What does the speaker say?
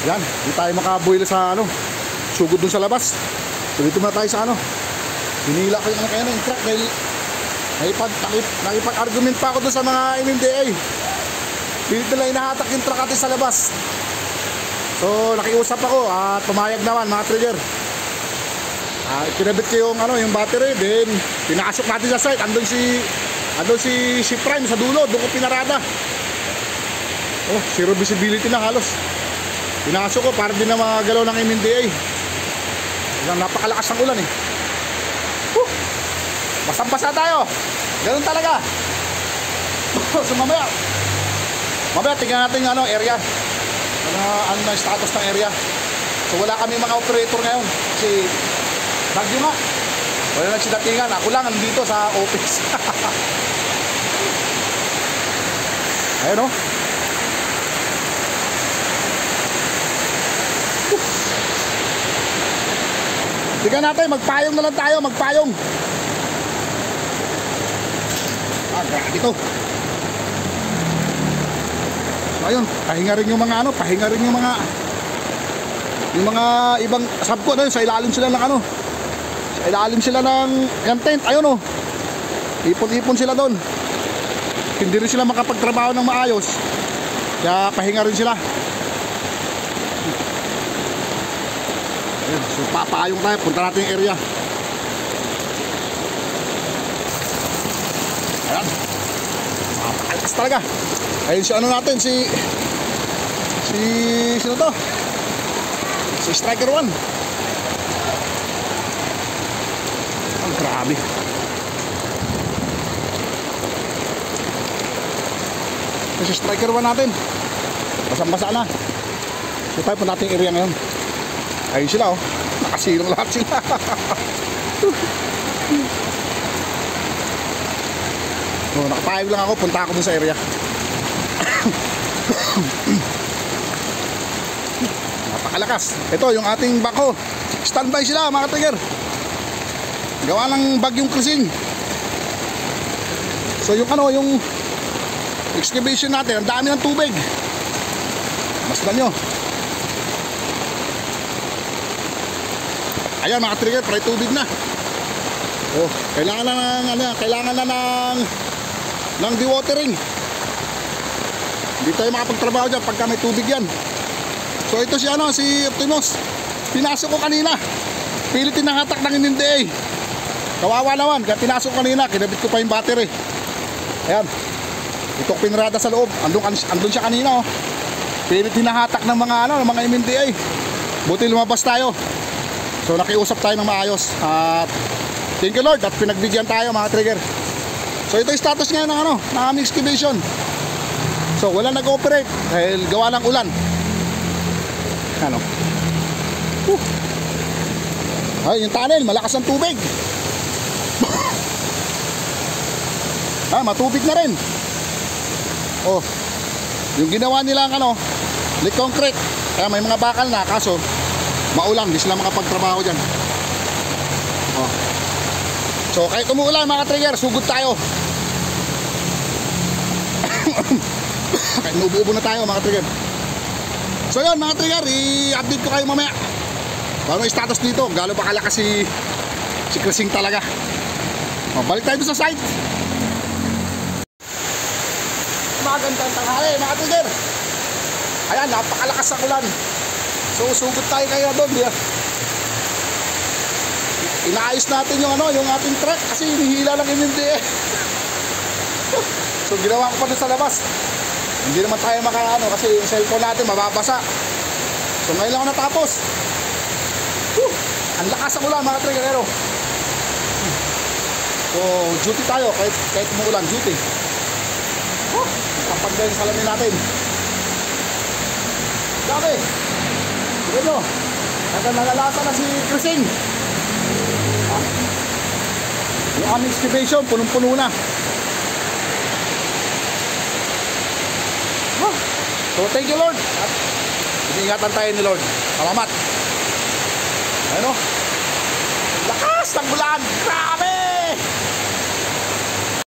Yan, hindi tayo makabuhila sa ano, sugod dun sa labas. So dito muna tayo sa ano. Hinila ko yung ano kaya na yung truck dahil nakipag-argument pa ako dun sa mga MMDA. Pilit nila inahatak yung truck natin sa labas. So nakiusap ako at pumayag naman mga trigger. Kinabit ko yung ano, yung battery, then pinasok natin sa site. Andun si Prime sa dulo, doon ko pinarada. Oh, zero visibility na halos. Pinasok ko para din na magalaw ng MMDA. Napakalakas ng ulan eh. Basang-basa tayo. Ganun talaga. So mamaya tingnan natin yung ano, area. Ano na status ng area. So wala kami mga operator ngayon kasi bagyo nga. Wala lang sidatingan. Ako lang nandito sa office. Ayun o. Tingnan natin, magpayong na lang tayo, magpayong. Grabe ito. So ayun, pahinga rin yung mga ano, pahinga rin yung mga ibang sabko na yun, sa ilalim sila ng ano. Sa ilalim sila ng yung tent, ayun o. Ipon-ipon sila doon. Hindi rin sila makapagtrabaho ng maayos. Kaya pahinga rin sila. Ayun, so papayong tayo, punta natin yung area. Ayan, mapakalakas talaga. Ayun si ano natin, sino to? Si Striker 1. Ang grabe. Si Striker 1 natin, basang-basa na. So tayo punta natin yung area ngayon. Ayun sila oh, nakasirong lahat sila. So, nakapayag lang ako, punta ako dun sa area. Napakalakas. Ito yung ating bako. Standby sila mga trigger. Gawa ng bagyong Krising. So yung ano, yung excavation natin, ang dami ng tubig. Masdan nyo. Ayan mga trigger, pray tubig na. Oh, kailangan na ng dewatering. Hindi tayo makapagtrabaho dyan pagka may tubig yan. So ito si ano, si Optimus. Pinasok ko kanina. Pilit tinahatak ng MMDA. Kawawa naman, kaya pinasok ko kanina, kinabit ko pa yung battery. Ayan. Ito ko pinarada sa loob. Andun siya kanina oh. Pilit tinahatak ng mga MMDA. Buti lumabas tayo. So nakiusap tayo ng maayos. At thank you Lord at pinagbigyan tayo mga trigger. So ito yung status ngayon ng ng aming excavation. So wala nag-ooperate dahil gawa ng ulan. Ano? Ay, yung tunnel, malakas ang tubig. Matubig na rin. Oh. Yung ginawa nila lick concrete. Kaya may mga bakal na kaso maulan, di sila makapagtrabaho dyan. Oh. So kahit umuulan mga trigger, sugod tayo. Kahit nuubo na tayo mga trigger. So yun mga trigger, i-update ko kayo mamaya. Paano yung status dito? Galo ba kalakas si Krising talaga. Balik tayo sa site. Magandang tanghali mga trigger. Ayan, napakalakas ang ulan. So sugod tayo kaya doon. Inaayos natin yung yung ating truck kasi hinihila lang MMDA. So ginawa ko pa doon sa labas. Hindi naman tayo kasi yung cellphone natin mababasa. So ngayon lang ako natapos. Ang lakas ang ulan mga triggerero. So duty tayo kahit umuulan, duty. Kapag na yung salamin natin. Grabe. Ito, nalalasa na si Krising. Yung aming excavation, punong-puno na. So thank you Lord. At iniingatan tayo ni Lord. Salamat. Ano? Lakas ng ulan. Grabe.